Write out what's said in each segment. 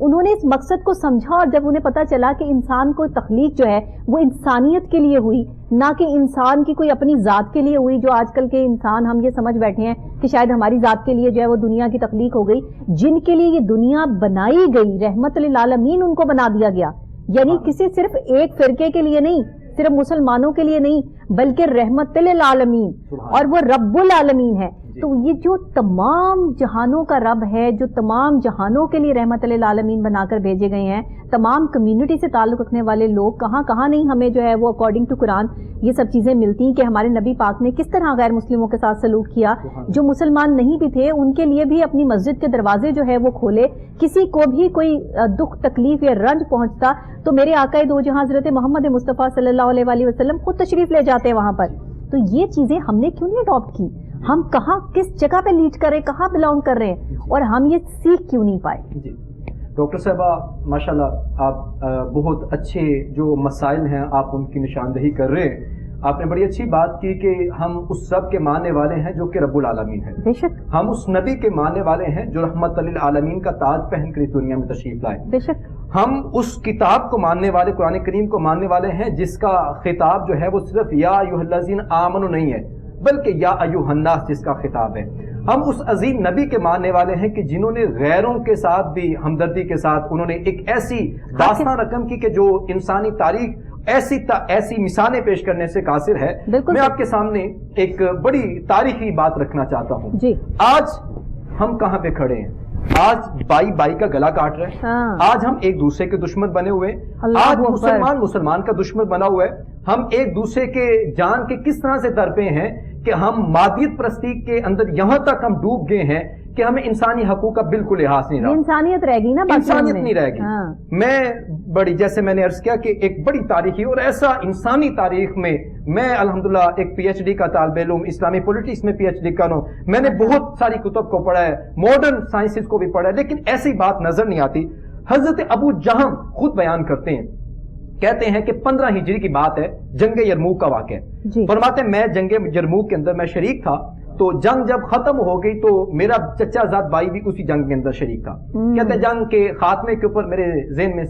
انہوں نے اس مقصد کو سمجھا، اور جب انہیں پتا چلا کہ انسان کو تخلیق جو ہے وہ انسانیت کے لیے ہوئی، نہ کہ انسان کی کوئی اپنی ذات کے لیے ہوئی، جو آج کل کے انسان ہم یہ سمجھ بیٹھے ہیں کہ شاید ہماری ذات کے لیے جو ہے وہ دنیا کی تخلیق ہو گئی، جن کے لیے یہ دنیا بنائی گئی رحمت للعالمین ان کو بنا دیا گیا، یعنی کسی صرف ایک فرقے کے لیے نہیں، صرف مسلمانوں کے لیے نہیں، بلکہ رحمت للعالمین، اور وہ رب العالمین ہے۔ تو یہ جو تمام جہانوں کا رب ہے، جو تمام جہانوں کے لیے رحمت للعالمین بنا کر بھیجے گئے ہیں، تمام کمیونٹی سے تعلق رکھنے والے لوگ، کہاں کہاں نہیں ہمیں جو ہے وہ اکارڈنگ ٹو قرآن یہ سب چیزیں ملتی ہیں کہ ہمارے نبی پاک نے کس طرح غیر مسلموں کے ساتھ سلوک کیا، جو مسلمان نہیں بھی تھے ان کے لیے بھی اپنی مسجد کے دروازے جو ہے وہ کھولے، کسی کو بھی کوئی دکھ تکلیف یا رنج پہنچتا تو میرے آقا دو جہاں حضرت محمد مصطفیٰ صلی اللہ علیہ وآلہ وسلم خود تشریف لے جاتے ہیں وہاں پر۔ تو یہ چیزیں ہم نے کیوں نہیں اڈاپٹ کی؟ ہم کہاں کس جگہ پہ لیڈ کر رہے ہیں، کہاں بلانگ کر رہے ہیں، اور ہم یہ سیکھ کیوں نہیں پائے؟ جی ڈاکٹر صاحبہ ماشاءاللہ آپ بہت اچھے جو مسائل ہیں آپ ان کی نشاندہی کر رہے ہیں۔ آپ نے بڑی اچھی بات کی کہ ہم اس رب کے ماننے والے ہیں جو کہ رب العالمین ہے، بے شک ہم اس نبی کے ماننے والے ہیں جو رحمت للعالمین کا تاج پہن کر اس دنیا میں تشریف لائے، بے شک ہم اس کتاب کو ماننے والے، قرآن کریم کو ماننے والے ہیں جس کا خطاب جو ہے وہ صرف یا ایھا الذین آمنوا نہیں ہے بلکہ یا ایھا الناس جس کا خطاب ہے۔ ہم اس عظیم نبی کے ماننے والے ہیں کہ جنہوں نے غیروں کے ساتھ بھی ہمدردی کے ساتھ انہوں نے ایک ایسی داستان رقم کی کہ جو انسانی تاریخ ایسی مثالیں پیش کرنے سے قاصر ہے۔ میں آپ کے سامنے ایک بڑی تاریخی بات رکھنا چاہتا ہوں جی۔ آج ہم کہاں پہ کھڑے ہیں؟ آج بائی کا گلا کاٹ رہے ہیں، آج ہم ایک دوسرے کے دشمن بنے ہوئے ہیں، آج مسلمان کا دشمن بنا ہوا ہے، ہم ایک دوسرے کے جان کے کس طرح سے تڑپے ہیں کہ ہم مادیت پرستی کے اندر یہاں تک ہم ڈوب گئے ہیں کہ ہمیں انسانی حقوق کا بالکل لحاظ نہیں رہا، انسانیت رہ گئی نا، انسانیت نہیں رہ گئی۔ میں بڑی جیسے میں نے عرض کیا کہ ایک بڑی تاریخی اور ایسا انسانی تاریخ میں الحمدللہ ایک پی ایچ ڈی کا طالب علم، اسلامی پولیٹکس میں پی ایچ ڈی کا ہوں، میں نے بہت ساری کتب کو پڑھا ہے، ماڈرن سائنسز کو بھی پڑھا ہے، لیکن ایسی بات نظر نہیں آتی۔ حضرت ابو جہم خود بیان کرتے ہیں، کہتے ہیں کہ 15 ہجری کی بات ہے، جنگ یرموک کا واقعہ ہے۔ فرماتے ہیں میں جنگ یرموک کے اندر میں شریک تھا، تو جنگ جب ختم ہو گئی تو میرا چچا زاد بھائی بھی اسی جنگ کے اندر شریک تھا۔ کہتے ہیں جنگ کے خاتمے کے اوپر میرے ذہن میں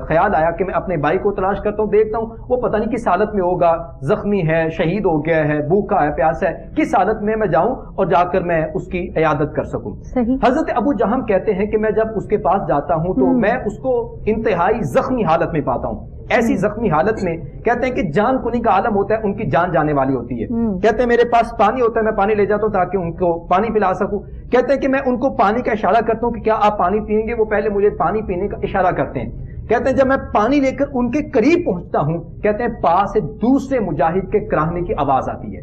خیال آیا کہ میں اپنے بھائی کو تلاش کرتا ہوں، دیکھتا ہوں وہ پتہ نہیں کس حالت میں ہوگا، زخمی ہے، شہید ہو گیا ہے، بھوکا ہے، پیاسا ہے، کس حالت میں جاؤں اور جا کر میں اس کی عیادت کر سکوں۔ حضرت ابو جہم کہتے ہیں کہ میں جب اس کے پاس جاتا ہوں تو میں اس کو انتہائی زخمی حالت میں پاتا ہوں، ایسی زخمی حالت میں کہتے ہیں کہ جان کنی کا عالم ہوتا ہے، ان کی جان جانے والی ہوتی ہے۔ کہتے ہیں میرے پاس پانی ہوتا ہے، میں پانی لے جاتا ہوں تاکہ ان کو پانی پلا سکوں۔ کہتے ہیں کہ میں ان کو پانی کا اشارہ کرتا ہوں کہ کیا آپ پانی پیئیں گے، وہ پہلے مجھے پانی پینے کا اشارہ کرتے ہیں۔ کہتے ہیں جب میں پانی لے کر ان کے قریب پہنچتا ہوں، کہتے ہیں پاس سے دوسرے مجاہد کے کراہنے کی آواز آتی ہے،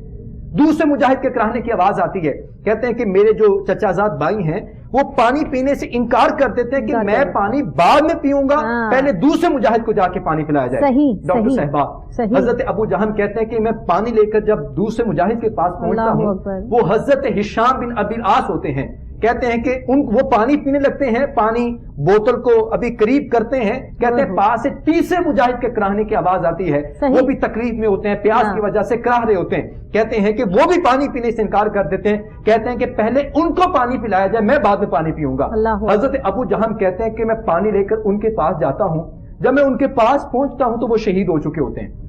دوسرے مجاہد کے کراہنے کی آواز آتی ہے۔ کہتے ہیں کہ میرے جو چچا زاد بھائی ہیں وہ پانی پینے سے انکار کر دیتے ہیں کہ میں پانی بعد میں پیوں گا، پہلے دوسرے مجاہد کو جا کے پانی پلایا جائے۔ ڈاکٹر صاحبہ حضرت ابو جہم کہتے ہیں کہ میں پانی لے کر جب دوسرے مجاہد کے پاس پہنچتا ہوں، وہ حضرت ہشام بن ابی العاص ہوتے ہیں، کہتے ہیں کہ وہ پانی پینے لگتے ہیں، پانی بوتل کو ابھی قریب کرتے ہیں، کہتے ہیں پاس سے تیسرے مجاہد کے کراہنے کی آواز آتی ہے، وہ بھی تکلیف میں ہوتے ہیں، پیاس کی وجہ سے کراہ رہے ہوتے ہیں، کہتے ہیں کہ وہ بھی پانی پینے سے انکار کر دیتے ہیں، کہتے ہیں کہ پہلے ان کو پانی پلایا جائے، میں بعد میں پانی پیوں گا۔ حضرت ابو جہم کہتے ہیں کہ میں پانی لے کر ان کے پاس جاتا ہوں، جب میں ان کے پاس پہنچتا ہوں تو وہ شہید ہو چکے ہوتے ہیں۔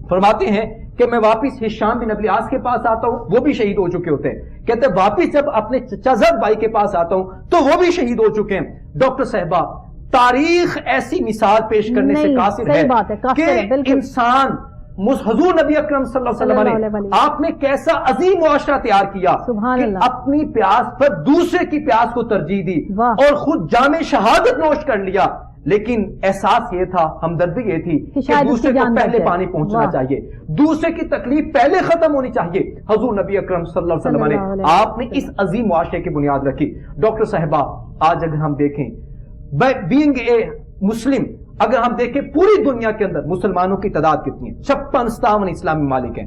فرماتے ہیں کہ میں واپس ہشام بن ابی العاص کے پاس آتا ہوں، وہ بھی شہید ہو چکے ہوتے ہیں۔ کہتے ہیں واپس جب اپنے چچا زاد بھائی کے پاس آتا ہوں تو وہ بھی شہید ہو چکے ہیں۔ ڈاکٹر صاحبہ تاریخ ایسی مثال پیش کرنے سے قاصر ہے کہ انسان حضور نبی اکرم صلی اللہ علیہ وسلم نے آپ نے کیسا عظیم معاشرہ تیار کیا کہ اپنی پیاس پر دوسرے کی پیاس کو ترجیح دی اور خود جام شہادت نوش کر لیا، لیکن احساس یہ تھا، ہمدردی یہ تھی کہ دوسرے کو پہلے پانی پہنچنا چاہیے، دوسرے کی تکلیف پہلے ختم ہونی چاہیے۔ حضور نبی اکرم صلی اللہ علیہ وسلم نے آپ نے اس عظیم معاشرے کی بنیاد رکھی۔ ڈاکٹر صاحبہ آج اگر ہم دیکھیں بینگ اے مسلم، اگر ہم دیکھیں پوری دنیا کے اندر مسلمانوں کی تعداد کتنی ہے، 56-57 اسلامی ممالک ہیں،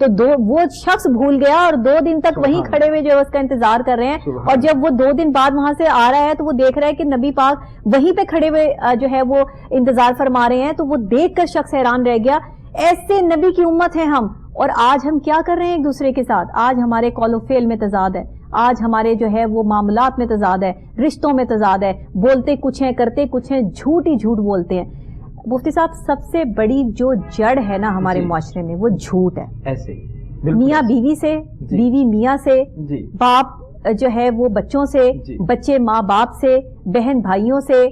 تو وہ شخص بھول گیا اور 2 دن تک وہیں کھڑے ہوئے جو ہے اس کا انتظار کر رہے ہیں، اور جب وہ 2 دن بعد وہاں سے آ رہا ہے تو وہ دیکھ رہا ہے کہ نبی پاک وہیں پہ کھڑے ہوئے جو ہے وہ انتظار فرما رہے ہیں، تو وہ دیکھ کر شخص حیران رہ گیا، ایسے نبی کی امت ہے ہم، اور آج ہم کیا کر رہے ہیں ایک دوسرے کے ساتھ؟ آج ہمارے قول و فعل میں تضاد ہے، آج ہمارے جو ہے وہ معاملات میں تضاد ہے، رشتوں میں تضاد ہے، بولتے کچھ ہیں کرتے کچھ ہیں، جھوٹ ہی جھوٹ بولتے ہیں۔ مفتی صاحب، سب سے بڑی جو جڑ ہے نا ہمارے معاشرے میں وہ جھوٹ ہے، ایسے میاں بیوی سے، بیوی میاں سے، باپ جو ہے وہ بچوں سے، بچے ماں باپ سے، بہن بھائیوں سے،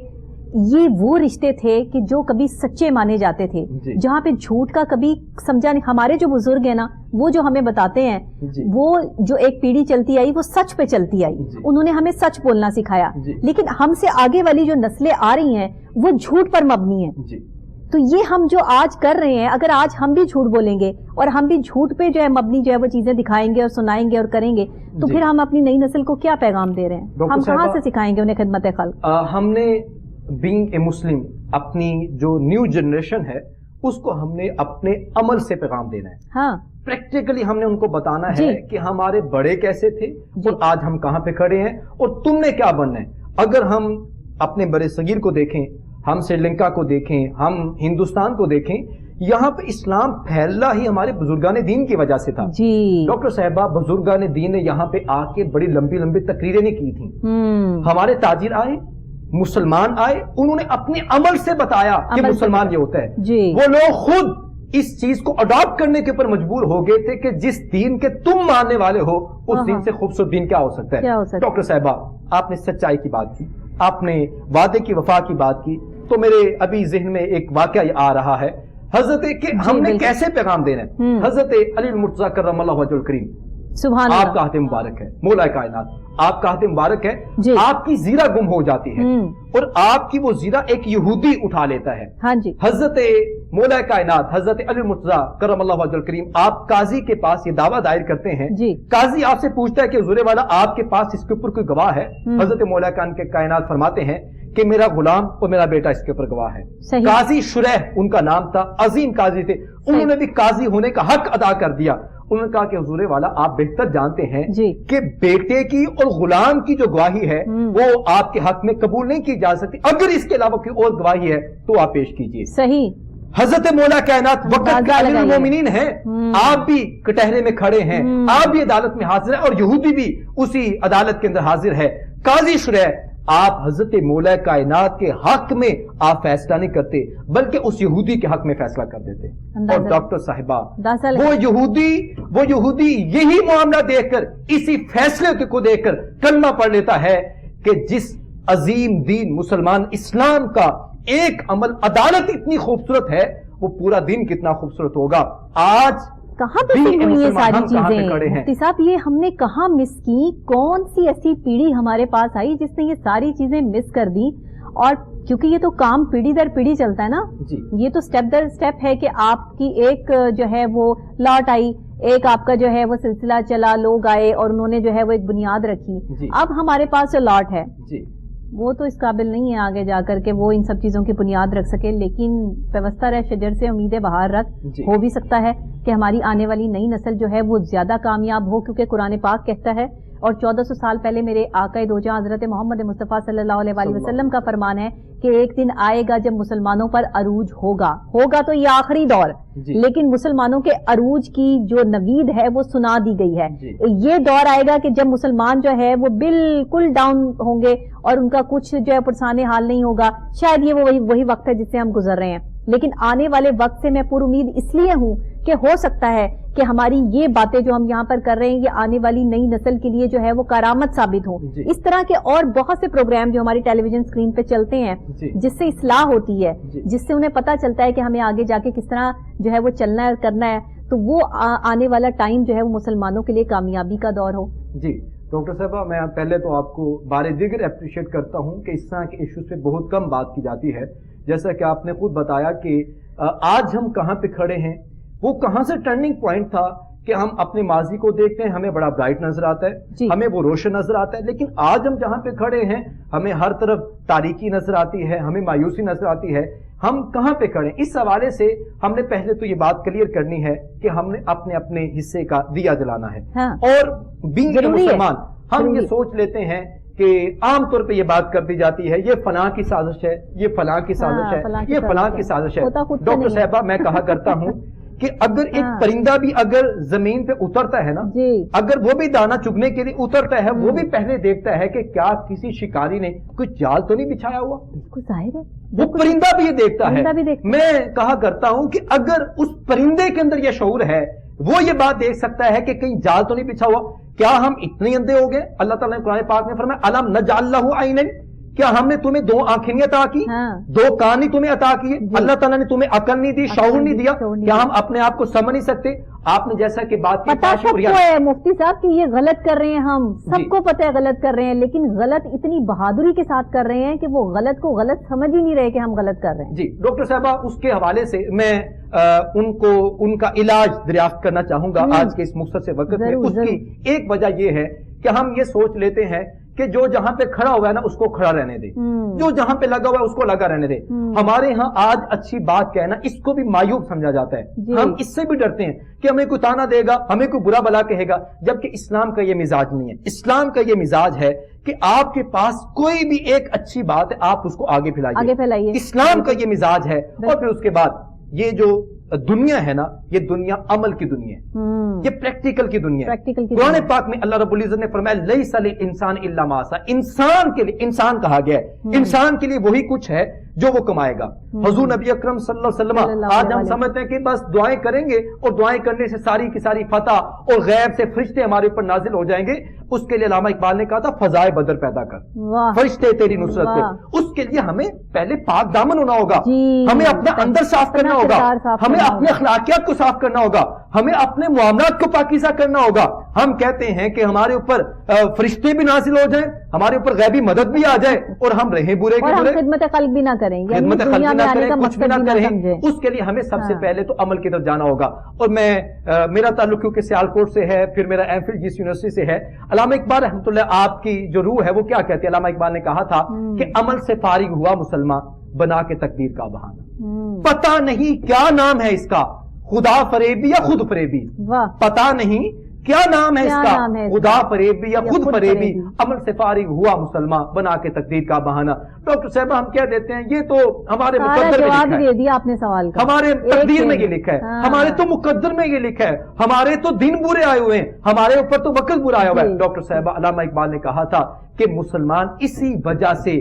یہ وہ رشتے تھے کہ جو کبھی سچے مانے جاتے تھے، جہاں پہ جھوٹ کا کبھی سمجھا نہیں۔ ہمارے جو بزرگ ہیں نا وہ جو ہمیں بتاتے ہیں، وہ جو ایک پیڑھی چلتی آئی وہ سچ پہ چلتی آئی، انہوں نے ہمیں سچ بولنا سکھایا، لیکن ہم سے آگے والی جو نسلیں آ رہی ہیں وہ جھوٹ پر مبنی ہیں۔ تو یہ ہم جو آج کر رہے ہیں، اگر آج ہم بھی جھوٹ بولیں گے اور ہم بھی جھوٹ پہ جو ہے مبنی جو ہے وہ چیزیں دکھائیں گے اور سنائیں گے اور کریں گے، تو پھر ہم اپنی نئی نسل کو کیا پیغام دے رہے ہیں؟ ہم کہاں سے سکھائیں گے انہیں خدمت خلق؟ ہم نے بینگ اے مسلم اپنی جو نیو جنریشن ہے اس کو ہم نے اپنے عمل سے پیغام دینا ہے۔ ہاں، پریکٹیکلی ہم نے ان کو بتانا ہے کہ ہمارے بڑے کیسے تھے اور آج ہم کہاں پہ کھڑے ہیں اور تم نے کیا بننا ہے۔ اگر ہم اپنے بڑے صغیر کو دیکھیں، ہم سری لنکا کو دیکھیں، ہم ہندوستان کو دیکھیں، یہاں پہ اسلام پھیلا ہی ہمارے بزرگان دین کی وجہ سے تھا۔ ڈاکٹر صاحبہ، بزرگان دین نے یہاں پہ آ کے بڑی لمبی لمبی تقریریں نہیں کی تھیں۔ ہمارے تاجر آئے، مسلمان آئے، انہوں نے اپنے عمل سے بتایا کہ مسلمان یہ ہوتا ہے۔ وہ لوگ خود اس چیز کو اڈاپٹ کرنے کے اوپر مجبور ہو گئے تھے کہ جس دین کے تم ماننے والے ہو اس دین سے خوبصورت دین کیا ہو سکتا ہے۔ ڈاکٹر صاحبہ، آپ نے سچائی کی بات کی، آپ نے وعدے کی وفا کی بات کی، تو میرے ابھی ذہن میں ایک واقعہ آ رہا ہے، حضرت کہ ہم نے کیسے پیغام دینا ہے۔ حضرت علی المرتضیٰ کرم اللہ وجہ الکریم، سبحان آپ کا ہاتھ مبارک ہے، مولا کائنات آپ کا ہاتھ مبارک ہے، آپ کی زیرہ گم ہو جاتی ہے اور آپ کی وہ زیرہ ایک یہودی اٹھا لیتا ہے۔ حضرت مولا کائنات حضرت علی المرتضیٰ کرم اللہ وجہ الکریم، آپ قاضی کے پاس یہ دعویٰ دائر کرتے ہیں، قاضی آپ سے پوچھتا ہے کہ حضور والا آپ کے پاس اس کے اوپر کوئی گواہ ہے؟ حضرت مولا کائنات فرماتے ہیں کہ میرا غلام اور میرا بیٹا اس کے اوپر گواہ ہے۔ قاضی شریح ان کا نام تھا، عظیم قاضی تھے، انہوں نے بھی قاضی ہونے کا حق ادا کر دیا۔ انہوں نے کہا کہ حضور والا آپ بہتر جانتے ہیں کہ بیٹے کی اور غلام کی جو گواہی ہے وہ آپ کے حق میں قبول نہیں کی جا سکتی، اگر اس کے علاوہ کوئی اور گواہی ہے تو آپ پیش کیجئے۔ صحیح۔ حضرت مولا کائنات وقت کے امیر المومنین ہیں، آپ بھی کٹہرے میں کھڑے ہیں، آپ بھی عدالت میں حاضر ہیں اور یہودی بھی اسی عدالت کے اندر حاضر ہے۔ قاضی شریح، آپ حضرت مولا کائنات کے حق میں آپ فیصلہ نہیں کرتے بلکہ اس یہودی کے حق میں فیصلہ کر دیتے۔ اور ڈاکٹر صاحبہ، وہ یہودی یہی معاملہ دیکھ کر، اسی فیصلے کو دیکھ کر کلمہ پڑھ لیتا ہے کہ جس عظیم دین مسلمان اسلام کا ایک عمل عدالت اتنی خوبصورت ہے، وہ پورا دین کتنا خوبصورت ہوگا۔ آج کہاں پہ ہوئی یہ ساری چیزیں؟ مفتی صاحب، یہ ہم نے کہاں مس کی؟ کون سی ایسی پیڑھی ہمارے پاس آئی جس نے یہ ساری چیزیں مس کر دی؟ اور کیونکہ یہ تو کام پیڑھی در پیڑھی چلتا ہے نا، یہ تو سٹیپ در سٹیپ ہے کہ آپ کی ایک جو ہے وہ لاٹ آئی، ایک آپ کا جو ہے وہ سلسلہ چلا، لوگ آئے اور انہوں نے جو ہے وہ ایک بنیاد رکھی۔ اب ہمارے پاس جو لاٹ ہے وہ تو اس قابل نہیں ہے آگے جا کر کے وہ ان سب چیزوں کی بنیاد رکھ سکے، لیکن پیوستہ رہ شجر سے امید بہار رکھ، ہو بھی سکتا ہے کہ ہماری آنے والی نئی نسل جو ہے وہ زیادہ کامیاب ہو، کیونکہ قرآن پاک کہتا ہے اور 1400 سال پہلے میرے آقا دو جہاں حضرت محمد مصطفیٰ صلی اللہ علیہ وآلہ وسلم کا فرمان ہے کہ ایک دن آئے گا جب مسلمانوں پر عروج ہوگا تو یہ آخری دور، لیکن مسلمانوں کے عروج کی جو نوید ہے وہ سنا دی گئی ہے۔ یہ دور آئے گا کہ جب مسلمان جو ہے وہ بالکل ڈاؤن ہوں گے اور ان کا کچھ جو ہے پرسانے حال نہیں ہوگا، شاید یہ وہی وقت ہے جس سے ہم گزر رہے ہیں۔ لیکن آنے والے وقت سے میں پر امید اس لیے ہوں کہ ہو سکتا ہے کہ ہماری یہ باتیں جو ہم یہاں پر کر رہے ہیں یہ آنے والی نئی نسل کے لیے جو ہے وہ کرامت ثابت ہوں۔ اس طرح کے اور بہت سے پروگرام جو ہماری ٹیلی ویژن اسکرین پہ چلتے ہیں جس سے اصلاح ہوتی ہے، جس سے انہیں پتہ چلتا ہے کہ ہمیں آگے جا کے کس طرح جو ہے وہ چلنا ہے اور کرنا ہے، تو وہ آنے والا ٹائم جو ہے وہ مسلمانوں کے لیے کامیابی کا دور ہو۔ جی ڈاکٹر صاحبہ، میں پہلے تو آپ کو بارے دیگر اپریشیٹ کرتا ہوں کہ اس طرح کے ایشوز پہ بہت کم بات کی جاتی ہے، جیسا کہ آپ نے خود بتایا کہ آج ہم کہاں پہ کھڑے ہیں، وہ کہاں سے ٹرننگ پوائنٹ تھا کہ ہم اپنے ماضی کو دیکھتے ہیں ہمیں بڑا برائٹ نظر آتا ہے, ہمیں وہ روشن نظر آتا ہے, لیکن آج ہم جہاں پہ کھڑے ہیں ہمیں ہر طرف تاریکی نظر آتی ہے, ہمیں مایوسی نظر آتی ہے. ہم کہاں پہ کھڑے ہیں؟ اس حوالے سے ہم نے پہلے تو یہ بات کلیئر کرنی ہے کہ ہم نے اپنے اپنے حصے کا دیا جلانا ہے. اور بینگ مسلمان ہم یہ سوچ لیتے ہیں کہ عام طور پہ یہ بات کر دی جاتی ہے یہ فلاں کی سازش ہے, یہ فلاں کی سازش ہے, یہ فلاں کی سازش ہے. ڈاکٹر صاحبہ میں کہا کرتا ہوں کہ اگر ایک پرندہ بھی اگر زمین پہ اترتا ہے نا, اگر وہ بھی دانا چگنے کے لیے اترتا ہے, وہ بھی پہلے دیکھتا ہے کہ کیا کسی شکاری نے کوئی جال تو نہیں بچھایا ہوا. ظاہر ہے وہ پرندہ بھی یہ دیکھتا ہے. میں کہا کرتا ہوں کہ اگر اس پرندے کے اندر یہ شعور ہے, وہ یہ بات دیکھ سکتا ہے کہ کہیں جال تو نہیں بچھا ہوا, کیا ہم اتنے اندھے ہو گئے؟ اللہ تعالیٰ نے قرآن پاک میں فرمایا الم نجعل لہ عینین, کیا ہم نے تمہیں دو آنکھیں نہیں عطا کی, دو کان نہیں تمہیں عطا کیے؟ اللہ تعالیٰ نے تمہیں عقل نہیں دی, شعور نہیں دیا؟ کیا ہم اپنے آپ کو سمجھ نہیں سکتے؟ آپ نے جیسا کہ بات کی پتا سب کو ہے مفتی صاحب کہ یہ غلط کر رہے ہیں, ہم سب کو پتہ ہے غلط کر رہے ہیں, لیکن غلط اتنی بہادری کے ساتھ کر رہے ہیں کہ وہ غلط کو غلط سمجھ ہی نہیں رہے کہ ہم غلط کر رہے ہیں. جی ڈاکٹر صاحبہ, اس کے حوالے سے میں ان کا علاج دریافت کرنا چاہوں گا آج کے اس مختصر وقت میں. اس کی ایک وجہ یہ ہے کہ ہم یہ سوچ لیتے ہیں کہ جو جہاں پہ کھڑا ہوا ہے نا اس کو کھڑا رہنے دے, جو جہاں پہ لگا ہوا ہے اس کو لگا رہنے دے. ہمارے ہاں آج اچھی بات کہنا اس کو بھی معیوب سمجھا جاتا ہے. ہم اس سے بھی ڈرتے ہیں کہ ہمیں کوئی تانا دے گا, ہمیں کوئی برا بلا کہے گا, جبکہ اسلام کا یہ مزاج نہیں ہے. اسلام کا یہ مزاج ہے کہ آپ کے پاس کوئی بھی ایک اچھی بات ہے آپ اس کو آگے پھیلائیے. اسلام کا یہ مزاج ہے. اور پھر اس کے بعد یہ جو دنیا ہے نا, یہ دنیا عمل کی دنیا ہے, یہ پریکٹیکل کی دنیا ہے. قرآن پاک میں اللہ رب العزت نے فرمایا لیس للانسان الا ما سعی, انسان کے لیے, انسان کہا گیا ہے, انسان کے لیے وہی کچھ ہے جو وہ کمائے گا. حضور نبی اکرم صلی اللہ علیہ وسلم, آج ہم سمجھتے ہیں کہ بس دعائیں کریں گے اور دعائیں کرنے سے ساری کی ساری فتح اور غیب سے فرشتے ہمارے اوپر نازل ہو جائیں گے. اس کے لیے علامہ اقبال نے کہا تھا فضائے بدر پیدا کر, فرشتے تیری نصرت کر. اس کے لیے ہمیں پہلے پاک دامن ہونا ہوگا, ہمیں اپنا اندر صاف کرنا ہوگا, ہمیں اپنے اخلاقیات کو صاف کرنا ہوگا, ہمیں اپنے معاملات کو پاکیزہ کرنا ہوگا. ہم کہتے ہیں کہ ہمارے اوپر فرشتے بھی نازل ہو جائیں, ہمارے اوپر غیبی مدد بھی آ جائے, اور ہم رہیں برے کے برے, خدمت خلق بھی نہ کریں, خدمت خلق بھی نہ کریں, کچھ بھی نہ کریں. اس کے لیے ہمیں سب سے پہلے تو عمل کی طرف جانا ہوگا. اور میں میرا تعلق کیونکہ سیالکوٹ سے ہے, پھر میرا ایم فل جس یونیورسٹی سے ہے. علامہ اقبال رحمۃ اللہ آپ کی جو روح ہے وہ کیا کہتے ہیں؟ علامہ اقبال نے کہا تھا کہ عمل سے فارغ ہوا مسلمان بنا کے تقدیر کا بہانہ. پتہ نہیں کیا نام ہے اس کا, خدا فریبی یا خود فریبی, پتہ نہیں کیا نام ہے اس کا, خدا فریبی یا خود فریبی, عمل سے فارغ ہوا مسلمان بنا کے تقدیر کا بہانہ. ڈاکٹر صاحب ہم کیا دیتے ہیں, یہ تو ہمارے مقدر میں لکھا ہے, دیا آپ نے سوال کا, ہمارے تقدیر میں یہ لکھا ہے, ہمارے تو مقدر میں یہ لکھا ہے, ہمارے تو دن برے آئے ہوئے ہیں, ہمارے اوپر تو وقت برا آیا ہوا ہے. ڈاکٹر صاحب علامہ اقبال نے کہا تھا کہ مسلمان اسی وجہ سے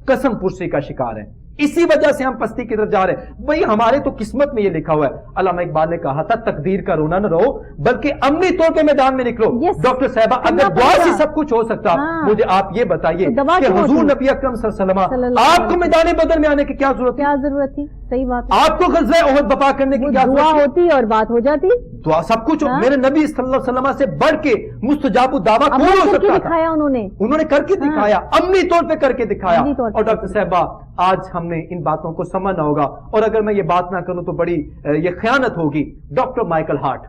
قسم پرسی کا شکار ہے, اسی وجہ سے ہم پستی کی طرف جا رہے ہیں. بھئی ہمارے تو قسمت میں یہ لکھا ہوا ہے. علامہ اقبال نے کہا تھا تقدیر کا رونا نہ رہو بلکہ عملی طور پہ میدان میں نکلو. ڈاکٹر صاحبہ اگر دعا سے سب کچھ ہو سکتا, مجھے آپ یہ بتائیے کہ حضور نبی اکرم صلی اللہ علیہ وسلم آپ کو میدان بدر میں آنے کی کیا ضرورت تھی؟ صحیح بات, آپ کو غزوہ احد بپا کرنے کی کیا دعا ہوتی اور بات ہو جاتی, دعا سب کچھ. میرے نبی صلی اللہ علیہ وسلم سے بڑھ کے مستجاب الدعویٰ کون ہو سکتا تھا؟ انہوں نے کر کے دکھایا, عملی طور پہ کر کے دکھایا. اور ڈاکٹر صاحبہ آج ہم نے ان باتوں کو سمجھنا ہوگا, اور اگر میں یہ بات نہ کروں تو بڑی یہ خیانت ہوگی. ڈاکٹر مائیکل ہارٹ,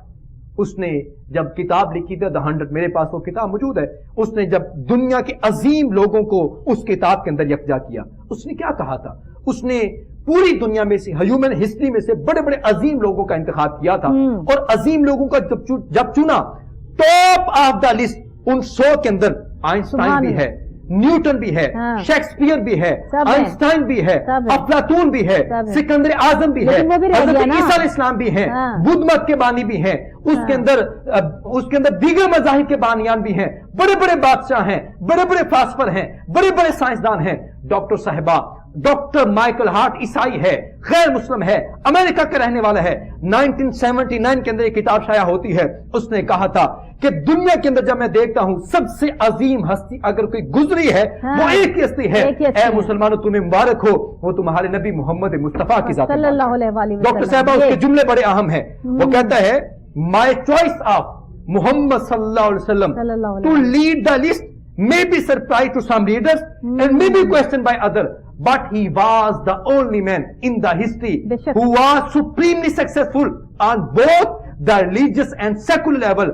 اس نے جب کتاب لکھی تھی The 100, میرے پاس وہ کتاب موجود ہے, اس نے جب دنیا کے عظیم لوگوں کو اس کتاب کے اندر یکجا کیا, اس نے کیا کہا تھا؟ اس نے پوری دنیا میں سے ہیومن ہسٹری میں سے بڑے بڑے عظیم لوگوں کا انتخاب کیا تھا, اور عظیم لوگوں کا جب چنا, ٹاپ آف دا لسٹ ان 100 کے اندر آئنسٹائن بھی ہے, نیوٹن بھی ہے, شیکسپیئر بھی ہے, آئنسٹائن بھی ہے, افلاطون بھی ہے, سکندر اعظم بھی ہے, حضرت عیسیٰ علیہ السلام بھی ہیں, بدھ مت کے بانی بھی ہیں, اس کے اندر دیگر مذاہب کے بانیان بھی ہیں, بڑے بڑے بادشاہ ہیں, بڑے بڑے فلاسفر ہیں, بڑے بڑے سائنسدان ہیں. ڈاکٹر صاحبہ ڈاکٹر مائیکل ہارٹ عیسائی ہے, غیر مسلم ہے, امریکہ کا رہنے والا ہے. 1979 کے اندر ایک کتاب شائع ہوتی ہے, اس نے کہا تھا کہ دنیا کے اندر جب میں دیکھتا ہوں سب سے عظیم ہستی اگر کوئی گزری ہے وہ ایک ہی ہستی ہے, اے مسلمانوں تمہیں مبارک ہو, وہ تمہارے نبی محمد مصطفیٰ کی ذات ہے. ڈاکٹر صاحبہ اس کے جملے بڑے اہم ہیں. وہ کہتا ہے my choice of محمد صلی اللہ علیہ وسلم to lead the list may be surprise to some readers and may be questioned by others, but he was the only man in the history who was supremely successful on both the religious and secular level.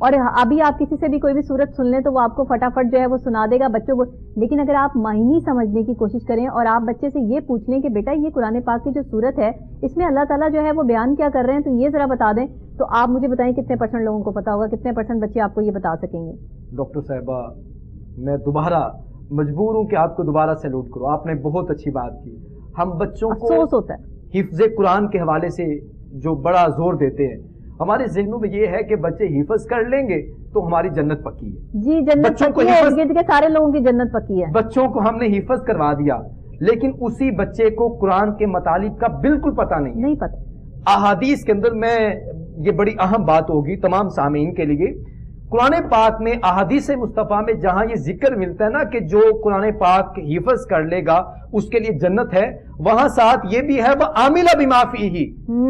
اور ابھی آپ کسی سے بھی کوئی بھی صورت سن لیں تو وہ آپ کو فٹافٹ جو ہے وہ سنا دے گا بچوں کو. لیکن اگر آپ معنی سمجھنے کی کوشش کریں اور آپ بچے سے یہ پوچھ لیں کہ بیٹا یہ قرآن پاک کی جو صورت ہے اس میں اللہ تعالیٰ جو ہے وہ بیان کیا کر رہے ہیں تو یہ ذرا بتا دیں, تو آپ مجھے بتائیں کتنے % لوگوں کو پتا ہوگا, کتنے % بچے آپ کو یہ بتا سکیں گے؟ ڈاکٹر صاحبہ میں دوبارہ مجبور ہوں کہ آپ کو دوبارہ سیلوٹ کروں, آپ نے بہت اچھی بات کی. ہم بچوں کو افسوس ہوتا ہے حفظ قرآن کے حوالے سے جو بڑا زور دیتے ہیں, ہمارے ذہنوں میں یہ ہے کہ بچے حفظ کر لیں گے تو ہماری جنت پکی ہے. جی جنت بچوں کو پکی ہے, ارد گرد کے سارے لوگوں کی جنت پکی ہے. بچوں کو ہم نے حفظ کروا دیا لیکن اسی بچے کو قرآن کے مطالب کا بالکل پتہ نہیں پتہ. احادیث کے اندر میں یہ بڑی اہم بات ہوگی تمام سامعین کے لیے, قرآن پاک میں احادیث مصطفیٰ میں جہاں یہ ذکر ملتا ہے نا کہ جو قرآن پاک حفظ کر لے گا اس کے لیے جنت ہے, وہاں ساتھ یہ بھی ہے وہ عامل بما فیہ,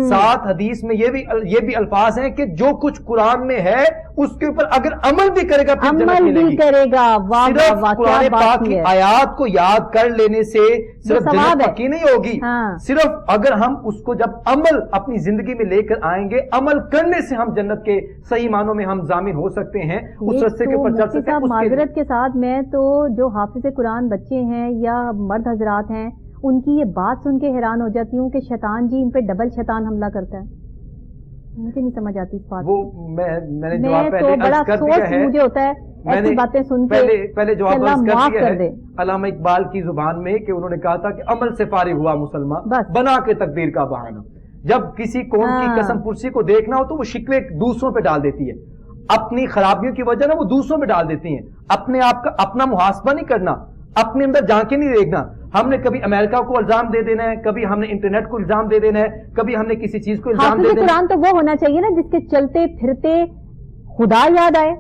ساتھ حدیث میں یہ بھی الفاظ ہیں کہ جو کچھ قرآن میں ہے اس کے اوپر اگر عمل بھی کرے گا پھر جنت ملے گی. صرف قرآن پاک کی آیات کو یاد کر لینے سے صرف جنت پکی نہیں ہوگی, صرف اگر ہم اس کو جب عمل اپنی زندگی میں لے کر آئیں گے, عمل کرنے سے ہم جنت کے صحیح معنوں میں ہم ضامن ہو سکتے ہیں, اس رستے کے اوپر چل سکتے ہیں. معذرت کے ساتھ میں تو جو حافظ قرآن بچے ہیں یا مرد حضرات ہیں ان کی یہ بات سن کے حیران ہو جاتی ہوں کہ شیطان جی ان پہ ڈبل شیطان حملہ کرتا ہے. مجھے نہیں سمجھ آتی اس بات وہ میں نے جواب پہلے بڑا کر دیا ہے, مجھے ہوتا ہے ایسی باتیں سن کے پہلے جواب کر دیا ہے علامہ اقبال کی زبان میں کہ انہوں نے کہا تھا کہ عمل سے فارغ ہوا مسلمان بنا کے تقدیر کا بہانہ. جب کسی قوم کی قسم پرسی کو دیکھنا ہو تو وہ شکوے دوسروں پہ ڈال دیتی ہے, اپنی خرابیوں کی وجہ نہ وہ دوسروں پہ ڈال دیتی ہیں. اپنے آپ کا اپنا محاسبہ نہیں کرنا, اپنے اندر جھانکے نہیں دیکھنا. ہم نے کبھی امریکہ کو الزام دے دینا ہے, کبھی ہم نے انٹرنیٹ کو الزام دے دینا ہے, کبھی ہم نے کسی چیز کو الزام دے دینا ہے. قرآن تو وہ ہونا چاہیے نا جس کے چلتے پھرتے خدا یاد آئے,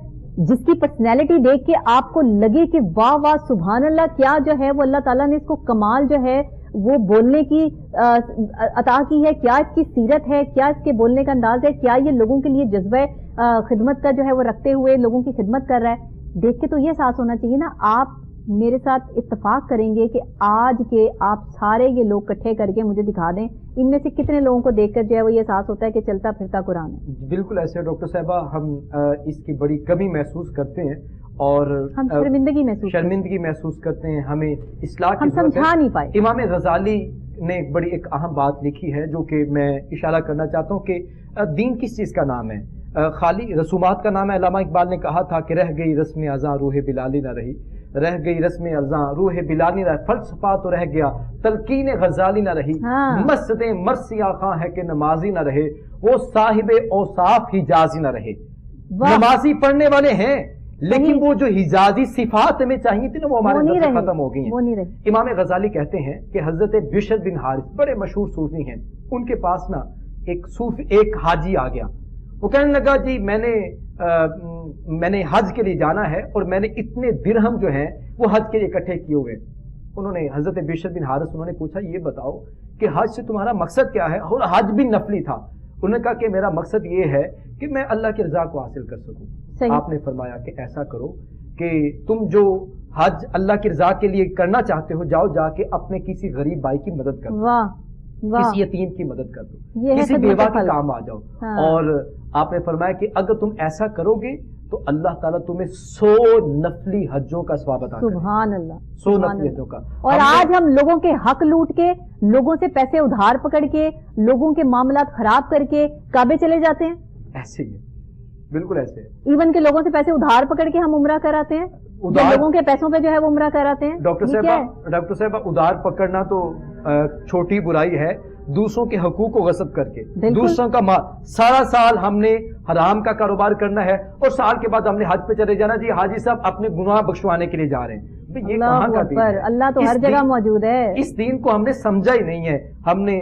جس کی پرسنالٹی دیکھ کے آپ کو لگے کہ واہ واہ سبحان اللہ, کیا جو ہے وہ اللہ تعالیٰ نے اس کو کمال جو ہے وہ بولنے کی عطا کی ہے, کیا اس کی سیرت ہے, کیا اس کے بولنے کا انداز ہے, کیا یہ لوگوں کے لیے جذبہ خدمت کا جو ہے وہ رکھتے ہوئے لوگوں کی خدمت کر رہا ہے. دیکھ کے تو یہ احساس ہونا چاہیے نا. آپ میرے ساتھ اتفاق کریں گے کہ آج کے آپ سارے یہ لوگ اکٹھے کر کے مجھے دکھا دیں ان میں سے کتنے لوگوں کو دیکھ کر جو ہے وہ یہ احساس ہوتا ہے کہ چلتا پھرتا قرآن ہے. بالکل ایسے ڈاکٹر صاحبہ, ہم اس کی بڑی کمی محسوس کرتے ہیں اور ہم شرمندگی محسوس کرتے ہیں, ہمیں اصلاح کی ہم سمجھا نہیں پائے. امام غزالی نے ایک اہم بات لکھی ہے جو کہ میں اشارہ کرنا چاہتا ہوں کہ دین کس چیز کا نام ہے, خالی رسومات کا نام ہے. علامہ اقبال نے کہا تھا کہ رہ گئی رسم اذاں روح بلالی نہ رہی, رہ گئی رسم اذاں روح بلالی نہ رہی, فلسفہ تو رہ گیا تلقین غزالی نہ رہی, مسجد مرثیہ خواں ہے کہ نمازی نہ رہے, وہ صاحب اوصاف حجازی نہ رہے. نمازی پڑھنے والے ہیں لیکن وہ جو حجازی صفات ہمیں چاہیے تھی نا وہ ہمارے اندر سے ختم ہو گئی ہیں. امام غزالی کہتے ہیں کہ حضرت بشر بن حارث بڑے مشہور صوفی ہیں, ان کے پاس نا ایک حاجی آ گیا. وہ کہنے لگا جی میں نے حج کے لیے جانا ہے اور میں نے اتنے درہم جو ہیں وہ حج کے لیے اکٹھے کیے ہوئے. انہوں نے حضرت بشر بن حارث انہوں نے پوچھا یہ بتاؤ کہ حج سے تمہارا مقصد کیا ہے, اور حج بھی نفلی تھا. انہوں نے کہا کہ میرا مقصد یہ ہے کہ میں اللہ کی رضا کو حاصل کر سکوں. آپ نے فرمایا کہ ایسا کرو کہ تم جو حج اللہ کی رضا کے لیے کرنا چاہتے ہو جاؤ جا کے اپنے کسی غریب بھائی کی مدد کر دو, کسی یتیم کی مدد کر دو, کسی بیوہ کے کام آ جاؤ. اور آپ نے فرمایا کہ اگر تم ایسا کرو گے تو اللہ تعالیٰ تمہیں 100 نفلی حجوں کا ثواب عطا کرے. سبحان اللہ, 100 نفلی حجوں کا. اور آج ہم لوگوں کے حق لوٹ کے, لوگوں سے پیسے ادھار پکڑ کے, لوگوں کے معاملات خراب کر کے کعبے چلے جاتے ہیں. ایسے ہی بالکل ایسے ایون کے لوگوں سے پیسے ادھار پکڑ کے ہم عمرہ کراتے ہیں, لوگوں کے پیسوں پہ جو ہے وہ عمرہ کراتے ہیں. ڈاکٹر صاحب ادھار پکڑنا تو چھوٹی برائی ہے, دوسروں کے حقوق کو غصب کر کے دوسروں کا مال. سارا سال ہم نے حرام کا کاروبار کرنا ہے اور سال کے بعد ہم نے حج پہ چلے جانا جی حاجی صاحب اپنے گناہ بخشوانے کے لیے جا رہے ہیں. یہ کہاں کا دین ہے؟ اللہ تو ہر جگہ موجود ہے. اس دین کو ہم نے سمجھا ہی نہیں ہے. ہم نے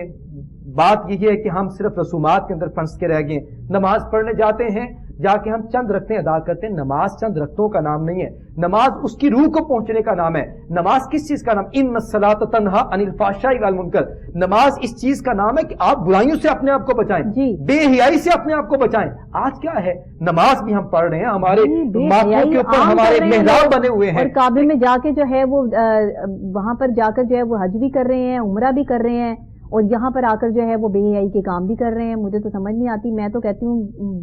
بات یہ ہے کہ ہم صرف رسومات کے اندر پھنس کے رہ گئے. نماز پڑھنے جاتے ہیں, جا کے ہم چند رکعتیں ادا کرتے ہیں. نماز چند رکعتوں کا نام نہیں ہے, نماز اس کی روح کو پہنچنے کا نام ہے. نماز کس چیز کا نام؟ ان الصلاۃ تنہا عن الفحشاء والمنکر. نماز اس چیز کا نام ہے کہ آپ برائیوں سے اپنے آپ کو بچائیں, بے حیائی سے اپنے آپ کو بچائیں. آج کیا ہے, نماز بھی ہم پڑھ رہے ہیں, ہمارے ماتھوں کے اوپر ہمارے محراب بنے ہوئے ہیں, اور کعبے میں جا کے جو ہے وہ وہاں پر جا کر جو ہے وہ حج بھی کر رہے ہیں, عمرہ بھی کر رہے ہیں, اور یہاں پر آ کر جو ہے وہ بے حیائی کے کام بھی کر رہے ہیں. مجھے تو سمجھ نہیں آتی. میں تو کہتی ہوں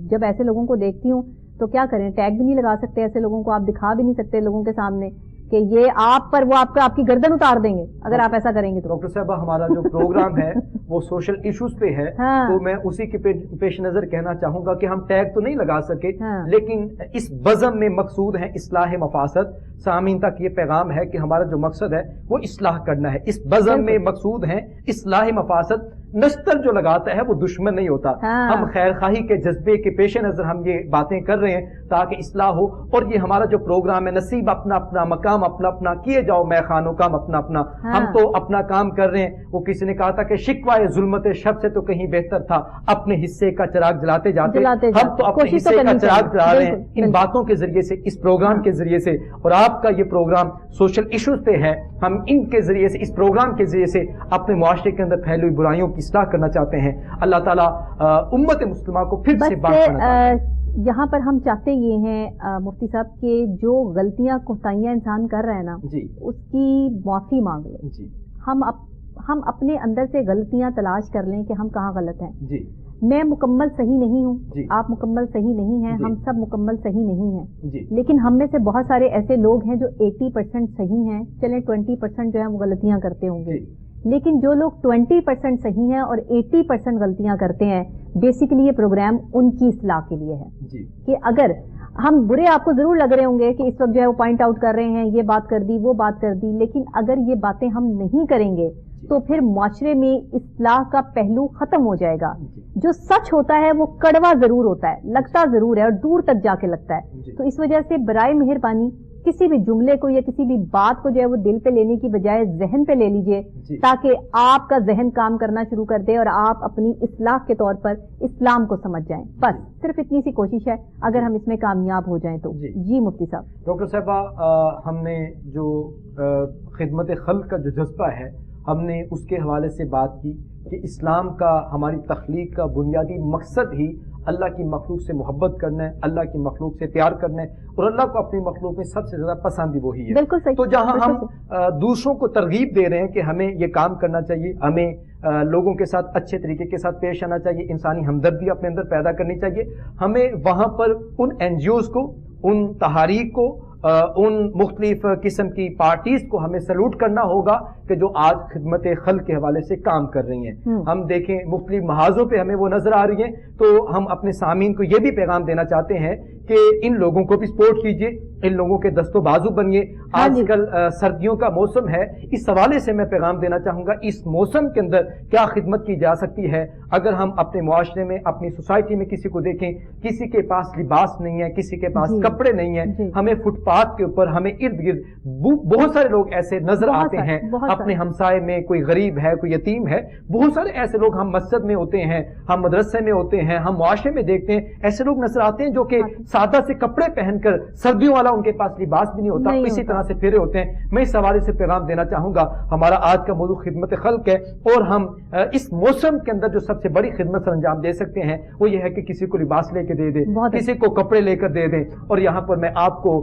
جب ایسے لوگوں کو دیکھتی ہوں تو کیا کریں, ٹیگ بھی نہیں لگا سکتے ایسے لوگوں کو, آپ دکھا بھی نہیں سکتے لوگوں کے سامنے کہ یہ آپ پر وہ آپ کی گردن اتار دیں گے اگر آپ ایسا کریں گے تو. ڈاکٹر صاحبہ ہمارا جو پروگرام ہے وہ سوشل ایشوز پہ ہے, تو میں اسی کے پیش نظر کہنا چاہوں گا کہ ہم ٹیگ تو نہیں لگا سکے, لیکن اس بزم میں مقصود ہے اصلاح مفاسد. سامعین تک یہ پیغام ہے کہ ہمارا جو مقصد ہے وہ اصلاح کرنا ہے. اس بزم میں مقصود ہے اصلاح مفاسد. نشتر جو لگاتا ہے وہ دشمن نہیں ہوتا. ہم خیر خواہی کے جذبے کے پیش نظر ہم یہ باتیں کر رہے ہیں تاکہ اصلاح ہو. اور یہ ہمارا جو پروگرام ہے نصیب اپنا اپنا, مقام اپنا اپنا, کیے جاؤ میں خانوں کام اپنا اپنا. ہم تو اپنا کام کر رہے ہیں. وہ کسی نے کہا تھا کہ شکوائے ظلمت شب سے تو کہیں بہتر تھا اپنے حصے کا چراغ جلاتے جاتے. ہم تو اپنے حصے کا چراغ جلا رہے ہیں ان باتوں کے ذریعے سے, اس پروگرام کے ذریعے سے. اور آپ کا یہ پروگرام سوشل ایشوز پہ ہے. ہم ان کے ذریعے سے, اس پروگرام کے ذریعے سے اپنے معاشرے کے اندر پھیلی ہوئی برائیوں کی اصلاح کرنا چاہتے ہیں. اللہ تعالیٰ امت مسلمہ کو پھر سے بات کرنا چاہتے ہیں. یہاں پر ہم چاہتے یہ ہیں مفتی صاحب کہ جو غلطیاں کوتاہیاں انسان کر رہا ہے نا, اس کی معافی مانگ لیں. ہم اپنے اندر سے غلطیاں تلاش کر لیں کہ ہم کہاں غلط ہیں. میں مکمل صحیح نہیں ہوں, آپ مکمل صحیح نہیں ہیں, ہم سب مکمل صحیح نہیں ہیں, لیکن ہم میں سے بہت سارے ایسے لوگ ہیں جو 80% صحیح ہیں. چلیں 20% جو ہے وہ غلطیاں کرتے ہوں گے, لیکن جو لوگ 20% صحیح ہیں اور 80% غلطیاں کرتے ہیں, بیسیکلی یہ پروگرام ان کی اصلاح کے لیے ہے. کہ اگر ہم برے آپ کو ضرور لگ رہے ہوں گے کہ اس وقت جو ہے وہ پوائنٹ آؤٹ کر رہے ہیں, یہ بات کر دی وہ بات کر دی, لیکن اگر یہ باتیں ہم نہیں کریں گے تو پھر معاشرے میں اصلاح کا پہلو ختم ہو جائے گا. جو سچ ہوتا ہے وہ کڑوا ضرور ہوتا ہے, لگتا ضرور ہے اور دور تک جا کے لگتا ہے. تو اس وجہ سے برائے مہربانی کسی بھی جملے کو یا کسی بھی بات کو جو ہے وہ دل پہ لینے کی بجائے ذہن پہ لے لیجئے, تاکہ آپ کا ذہن کام کرنا شروع کر دے اور آپ اپنی اصلاح کے طور پر اسلام کو سمجھ جائیں. بس صرف اتنی سی کوشش ہے, اگر ہم اس میں کامیاب ہو جائیں تو. جی مفتی صاحب. ڈاکٹر صاحبہ, ہم نے جو خدمت خلق کا جو جذبہ ہے, ہم نے اس کے حوالے سے بات کی کہ اسلام کا, ہماری تخلیق کا بنیادی مقصد ہی اللہ کی مخلوق سے محبت کرنا ہے, اللہ کی مخلوق سے پیار کرنا ہے, اور اللہ کو اپنی مخلوق میں سب سے زیادہ پسند بھی وہی ہے. بالکل صحیح. تو جہاں ہم دوسروں کو ترغیب دے رہے ہیں کہ ہمیں یہ کام کرنا چاہیے, ہمیں لوگوں کے ساتھ اچھے طریقے کے ساتھ پیش آنا چاہیے, انسانی ہمدردی اپنے اندر پیدا کرنی چاہیے, ہمیں وہاں پر ان NGOs کو, ان تحاریک کو, ان مختلف قسم کی پارٹیز کو ہمیں سلوٹ کرنا ہوگا کہ جو آج خدمت خلق کے حوالے سے کام کر رہی ہیں. ہم دیکھیں مختلف محاذوں پہ ہمیں وہ نظر آ رہی ہیں, تو ہم اپنے سامعین کو یہ بھی پیغام دینا چاہتے ہیں کہ ان لوگوں کو بھی سپورٹ کیجئے, ان لوگوں کے دست و بازو بنیے. آج کل سردیوں کا موسم ہے, اس حوالے سے میں پیغام دینا چاہوں گا اس موسم کے اندر کیا خدمت کی جا سکتی ہے. اگر ہم اپنے معاشرے میں, اپنی سوسائٹی میں کسی کو دیکھیں, کسی کے پاس لباس نہیں ہے, کسی کے پاس کپڑے نہیں ہیں, ہمیں فٹ پاتھ کے اوپر, ہمیں ارد گرد بہت سارے لوگ ایسے نظر آتے ہیں. اپنے ہمسائے میں کوئی غریب ہے, کوئی یتیم ہے, بہت سارے ایسے لوگ, ہم مسجد میں ہوتے ہیں, ہم مدرسے میں ہوتے ہیں, ہم معاشرے میں دیکھتے ہیں ایسے لوگ نظر آتے ہیں جو کہ سادہ سے کپڑے پہن کر, سردیوں والا ان کے پاس لباس بھی نہیں ہوتا, اسی طرح سے پھرے ہوتے ہیں. میں اس حوالے سے پیغام دینا چاہوں گا, ہمارا آج کا موضوع خدمت خلق ہے, اور ہم اس موسم کے اندر جو سب سے بڑی خدمت سر انجام دے سکتے ہیں وہ یہ ہے کہ کسی کو لباس لے کے دے دیں, کسی کو کپڑے لے کر دے دیں. اور یہاں پر میں آپ کو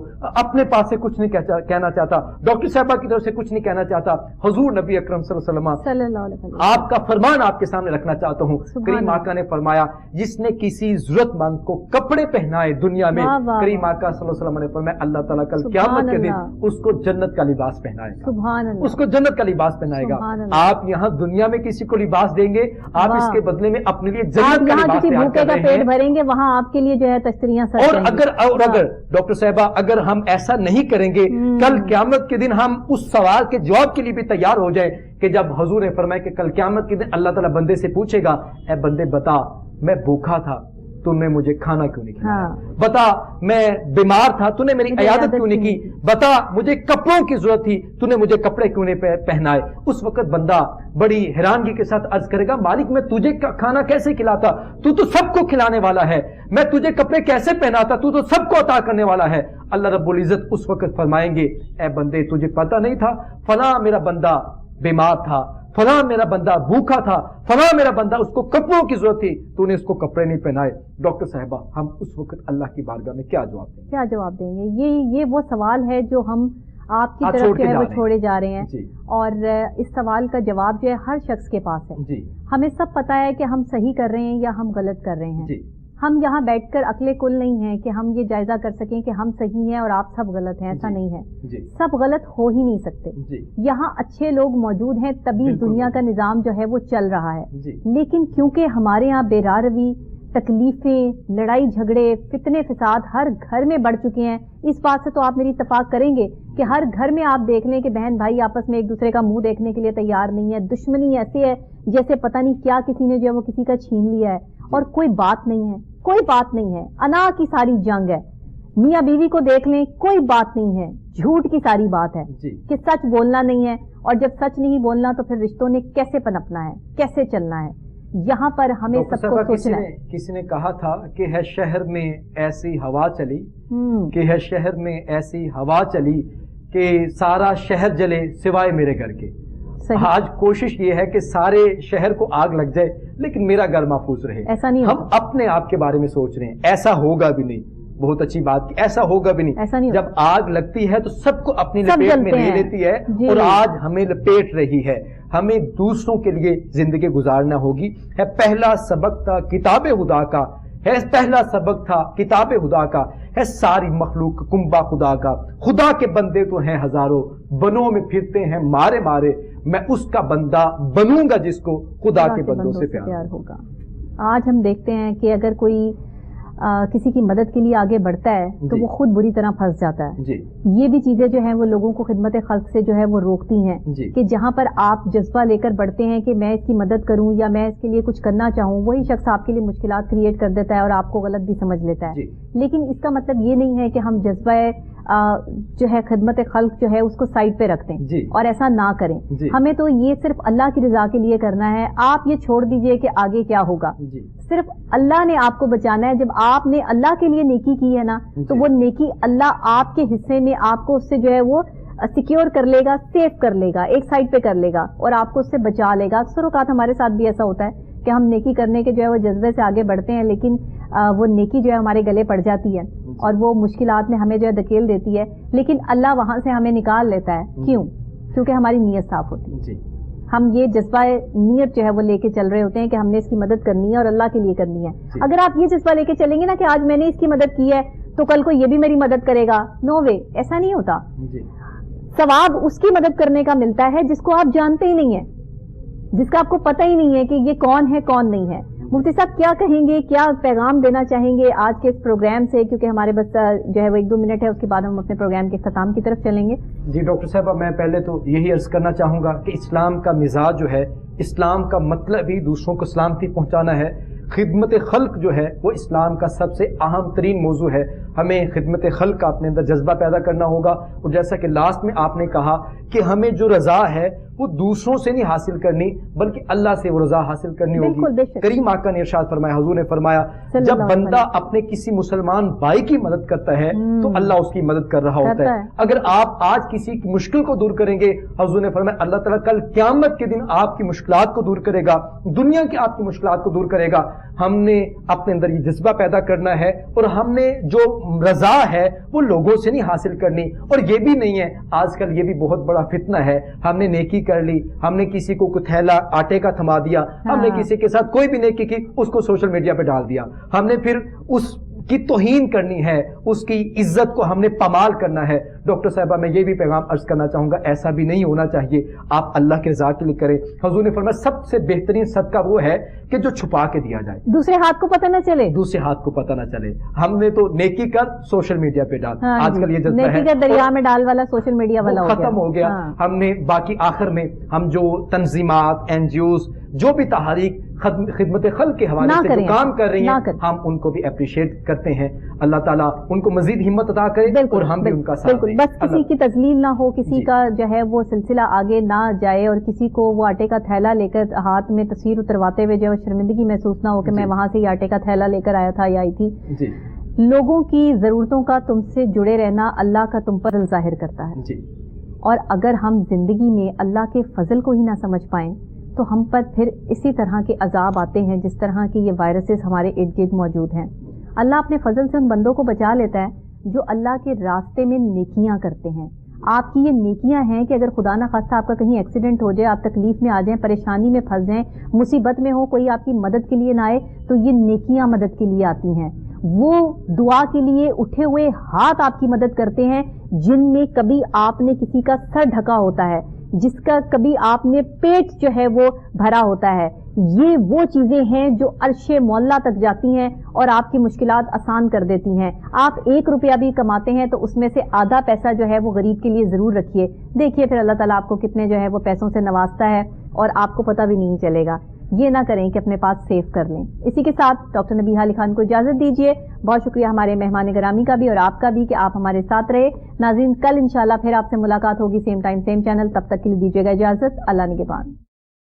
اپنے پاس سے کچھ نہیں کہنا چاہتا, ڈاکٹر صاحبہ کی طرف سے کچھ نہیں کہنا چاہتا, حضور نبی اکرم صلی اللہ علیہ وسلم آپ کا فرمان آپ کے سامنے رکھنا چاہتا ہوں. کریم آقا نے فرمایا جس نے کسی ضرورت مند کو کپڑے پہنائے دنیا میں, کریم آقا صلی اللہ علیہ وسلم نے فرمایا اللہ تعالیٰ کل قیامت کے دن اس کو جنت کا لباس پہنائے گا, اس کو جنت کا لباس پہنائے گا. آپ یہاں دنیا میں کسی کو لباس دیں گے, آپ اس کے بدلے میں اپنے لیے جنت کا لباس تیار کر رہے ہیں. پیٹ بھریں گے وہاں آپ کے لیے جو ہے تشتریاں. اور اگر ڈاکٹر صاحبہ اگر ہم ایسا نہیں کریں گے, کل قیامت کے دن ہم اس سوال کے جواب کے لیے بھی تیار ہو جائیں کہ جب حضور نے فرمایا کہ کل قیامت کے دن اللہ تعالیٰ بندے سے پوچھے گا, اے بندے بتا میں بھوکا تھا تو نے مجھے کھانا کیوں نہیں کھلایا, بتا میں بیمار تھا تو نے میری عیادت کیوں نہیں کی, بتا مجھے کپڑوں کی ضرورت تھی تو نے مجھے کپڑے کیوں نہیں پہنائے. اس وقت بندہ بڑی حیرانگی کے ساتھ عرض کرے گا مالک میں تجھے کھانا کیسے کھلاتا, تو سب کو کھلانے والا ہے, میں تجھے کپڑے کیسے پہناتا, تو سب کو عطا کرنے والا ہے. اللہ رب العزت اس وقت فرمائیں گے اے بندے تجھے پتہ نہیں تھا فلاں میرا بندہ بیمار تھا, فلاں میرا بندہ بھوکا تھا, فلاں میرا بندہ اس کو کپڑوں کی ضرورت تھی تو نے اس کو کپڑے نہیں پہنائے. ڈاکٹر صاحبہ ہم اس وقت اللہ کی بارگاہ میں کیا جواب دیں گے؟ کیا جواب دیں گے؟ یہ وہ سوال ہے جو ہم آپ کی طرف جو ہے وہ چھوڑے جا رہے ہیں, اور اس سوال کا جواب جو ہے ہر شخص کے پاس ہے. ہمیں سب پتا ہے کہ ہم صحیح کر رہے ہیں یا ہم غلط کر رہے ہیں, ہم یہاں بیٹھ کر عقل کل نہیں ہیں کہ ہم یہ جائزہ کر سکیں کہ ہم صحیح ہیں اور آپ سب غلط ہیں، ایسا نہیں ہے، سب غلط ہو ہی نہیں سکتے، یہاں اچھے لوگ موجود ہیں تبھی اس دنیا کا نظام جو ہے وہ چل رہا ہے، لیکن کیونکہ ہمارے یہاں بے راروی، تکلیفیں، لڑائی جھگڑے، فتنے فساد ہر گھر میں بڑھ چکے ہیں، اس بات سے تو آپ میری اتفاق کریں گے کہ ہر گھر میں آپ دیکھ لیں کہ بہن بھائی آپس میں ایک دوسرے کا منہ دیکھنے کے لیے تیار نہیں ہے، دشمنی ایسے ہے جیسے پتہ نہیں کیا کسی نے جو ہے وہ کسی کا چھین لیا ہے، اور کوئی بات نہیں ہے، کوئی بات نہیں ہے، انا کی ساری جنگ ہے، میاں بیوی کو دیکھ لیں کوئی بات نہیں ہے، جھوٹ کی ساری بات ہے کہ سچ بولنا نہیں ہے، اور جب سچ نہیں بولنا تو پھر رشتوں نے کیسے پنپنا ہے، کیسے چلنا ہے، یہاں پر ہمیں سب کو سوچنا ہے۔ کسی نے کہا تھا کہ ہے شہر میں ایسی ہوا چلی، کہ ہے شہر میں ایسی ہوا چلی کہ سارا شہر جلے سوائے میرے گھر کے۔ آج کوشش یہ ہے کہ سارے شہر کو آگ لگ جائے لیکن میرا گھر محفوظ رہے۔ ایسا نہیں، ہم اپنے آپ کے بارے میں سوچ رہے ہیں، ایسا ہوگا بھی نہیں، بہت اچھی بات کی، ایسا ہوگا بھی نہیں، جب آگ لگتی ہے تو سب کو اپنی لپیٹ میں لے لیتی ہے، اور آج ہمیں لپیٹ رہی ہے، ہمیں دوسروں کے لیے زندگی گزارنا ہوگی۔ ہے پہلا سبق تھا کتاب خدا کا، ہے پہلا سبق تھا کتاب خدا کا، ہے ساری مخلوق کنبہ خدا کا، خدا کے بندے تو ہیں ہزاروں، بنوں میں پھرتے ہیں مارے مارے، میں اس کا بندہ بنوں گا جس کو خدا کے بندوں سے پیار ہوگا۔ آج ہم دیکھتے ہیں کہ اگر کوئی کسی کی مدد کے لیے آگے بڑھتا ہے تو وہ خود بری طرح پھنس جاتا ہے۔ یہ بھی چیزیں جو ہیں وہ لوگوں کو خدمت خلق سے جو ہے وہ روکتی ہیں کہ جہاں پر آپ جذبہ لے کر بڑھتے ہیں کہ میں اس کی مدد کروں یا میں اس کے لیے کچھ کرنا چاہوں، وہی شخص آپ کے لیے مشکلات کریٹ کر دیتا ہے اور آپ کو غلط بھی سمجھ لیتا ہے۔ لیکن اس کا مطلب یہ نہیں ہے کہ ہم جذبہ جو ہے خدمت خلق جو ہے اس کو سائڈ پہ رکھ دیں اور ایسا نہ کریں۔ ہمیں تو یہ صرف اللہ کی رضا کے لیے کرنا ہے، آپ یہ چھوڑ دیجئے کہ آگے کیا ہوگا، صرف اللہ نے آپ کو بچانا ہے۔ جب آپ نے اللہ کے لیے نیکی کی ہے نا تو وہ نیکی اللہ آپ کے حصے میں آپ کو اس سے جو ہے وہ سیکیور کر لے گا، سیف کر لے گا، ایک سائڈ پہ کر لے گا اور آپ کو اس سے بچا لے گا۔ اکثر اوقات ہمارے ساتھ بھی ایسا ہوتا ہے کہ ہم نیکی کرنے کے جو ہے وہ جذبے سے آگے بڑھتے ہیں، لیکن وہ نیکی جو ہے ہمارے گلے پڑ جاتی ہے اور وہ مشکلات میں ہمیں جو ہے دھکیل دیتی ہے، لیکن اللہ وہاں سے ہمیں نکال لیتا ہے۔ کیوں؟ کیونکہ ہماری نیت صاف ہوتی ہے، ہم یہ جذبہ نیت جو ہے وہ لے کے چل رہے ہوتے ہیں کہ ہم نے اس کی مدد کرنی ہے اور اللہ کے لیے کرنی ہے۔ اگر آپ یہ جذبہ لے کے چلیں گے نا کہ آج میں نے اس کی مدد کی ہے تو کل کو یہ بھی میری مدد کرے گا، نو وے، ایسا نہیں ہوتا۔ ثواب اس کی مدد کرنے کا ملتا ہے جس کو آپ جانتے ہی نہیں ہیں، جس کا آپ کو پتہ ہی نہیں ہے کہ یہ کون ہے کون نہیں ہے۔ مفتی صاحب کیا کہیں گے، کیا پیغام دینا چاہیں گے آج کے اس پروگرام سے، کیونکہ ہمارے بس جو ہے وہ 1-2 منٹ ہے، اس کے بعد ہم اپنے پروگرام کے اختتام کی طرف چلیں گے۔ جی ڈاکٹر صاحبہ، میں پہلے تو یہی عرض کرنا چاہوں گا کہ اسلام کا مزاج جو ہے، اسلام کا مطلب ہی دوسروں کو سلامتی پہنچانا ہے۔ خدمت خلق جو ہے وہ اسلام کا سب سے اہم ترین موضوع ہے۔ ہمیں خدمت خلق کا اپنے اندر جذبہ پیدا کرنا ہوگا، اور جیسا کہ لاسٹ میں آپ نے کہا کہ ہمیں جو رضا ہے وہ دوسروں سے نہیں حاصل کرنی بلکہ اللہ سے وہ رضا حاصل کرنی ہوگی۔ کریم آقا نے ارشاد فرمایا، حضور نے فرمایا، جب بندہ اپنے کسی مسلمان بھائی کی مدد کرتا ہے تو اللہ اس کی مدد کر رہا ہوتا ہے۔ اگر آپ آج کسی کی مشکل کو دور کریں گے، حضور نے فرمایا اللہ تعالیٰ کل قیامت کے دن آپ کی مشکلات کو دور کرے گا، دنیا کی آپ کی مشکلات کو دور کرے گا۔ ہم نے اپنے اندر یہ جذبہ پیدا کرنا ہے، اور ہم نے جو رضا ہے وہ لوگوں سے نہیں حاصل کرنی۔ اور یہ بھی نہیں ہے، آج کل یہ بھی بہت بڑا فتنہ ہے، ہم نے نیکی کر لی، ہم نے کسی کو تھیلا آٹے کا تھما دیا، ہم نے کسی کے ساتھ کوئی بھی نیکی کی، اس کو سوشل میڈیا پہ ڈال دیا، ہم نے پھر اس کی توہین کرنی ہے، اس کی عزت کو ہم نے پامال کرنا ہے۔ ڈاکٹر صاحبہ میں یہ بھی پیغام عرض کرنا چاہوں گا، ایسا بھی نہیں ہونا چاہیے، آپ اللہ کے رضا کے لیے کریں۔ حضور نے فرمایا سب سے بہترین صدقہ وہ ہے کہ جو چھپا کے دیا جائے، دوسرے ہاتھ کو پتہ نہ چلے، دوسرے ہاتھ کو پتہ نہ چلے۔ ہم نے تو نیکی کر سوشل میڈیا پہ ڈال، آج کل یہ جذبہ ہے، نیکی کا دریا میں ڈال والا سوشل میڈیا والا ختم ہو گیا۔ ہم نے باقی آخر میں ہم جو تنظیمات، NGOs جو بھی تحریک خدمت خلق کے حوالے سے جو کام کر رہی ہیں، ہم ان کو بھی اپریشیٹ کرتے ہیں۔ اللہ تعالیٰ ان کو مزید ہمت عطا کرے اور ہم بھی ان کا ساتھ دیں۔ بس کسی کی تذلیل نہ ہو، کسی کا جو ہے وہ سلسلہ آگے نہ جائے، اور کسی کو وہ آٹے کا تھیلا لے کر ہاتھ میں تصویر اترواتے ہوئے جو شرمندگی محسوس نہ ہو کہ میں وہاں سے یہ آٹے کا تھیلا لے کر آیا تھا یا آئی تھی۔ لوگوں کی ضرورتوں کا تم سے جڑے رہنا اللہ کا تم پر ظاہر کرتا ہے، اور اگر ہم زندگی میں اللہ کے فضل کو ہی نہ سمجھ پائیں تو ہم پر پھر اسی طرح کے عذاب آتے ہیں جس طرح کی یہ وائرسز ہمارے ارد گرد موجود ہیں۔ اللہ اپنے فضل سے ان بندوں کو بچا لیتا ہے جو اللہ کے راستے میں نیکیاں کرتے ہیں۔ آپ کی یہ نیکیاں ہیں کہ اگر خدا نہ خواستہ آپ کا کہیں ایکسیڈنٹ ہو جائے، آپ تکلیف میں آ جائیں، پریشانی میں پھنس جائیں، مصیبت میں ہو، کوئی آپ کی مدد کے لیے نہ آئے، تو یہ نیکیاں مدد کے لیے آتی ہیں. وہ دعا کے لیے اٹھے ہوئے ہاتھ آپ کی مدد کرتے ہیں جن میں کبھی آپ نے کسی کا سر ڈھکا ہوتا ہے، جس کا کبھی آپ نے پیٹ جو ہے وہ بھرا ہوتا ہے. یہ وہ چیزیں ہیں جو عرش مولا تک جاتی ہیں اور آپ کی مشکلات آسان کر دیتی ہیں. آپ 1 روپیہ بھی کماتے ہیں تو اس میں سے آدھا پیسہ جو ہے وہ غریب کے لیے ضرور رکھیے. دیکھیے پھر اللہ تعالیٰ آپ کو کتنے جو ہے وہ پیسوں سے نوازتا ہے اور آپ کو پتہ بھی نہیں چلے گا. یہ نہ کریں کہ اپنے پاس سیو کر لیں. اسی کے ساتھ ڈاکٹر نبیہہ علی خان کو اجازت دیجیے. بہت شکریہ ہمارے مہمان گرامی کا بھی اور آپ کا بھی کہ آپ ہمارے ساتھ رہے. ناظرین، کل انشاءاللہ پھر آپ سے ملاقات ہوگی، سیم ٹائم سیم چینل. تب تک کے لیے دیجیے گا اجازت. اللہ نگہبان.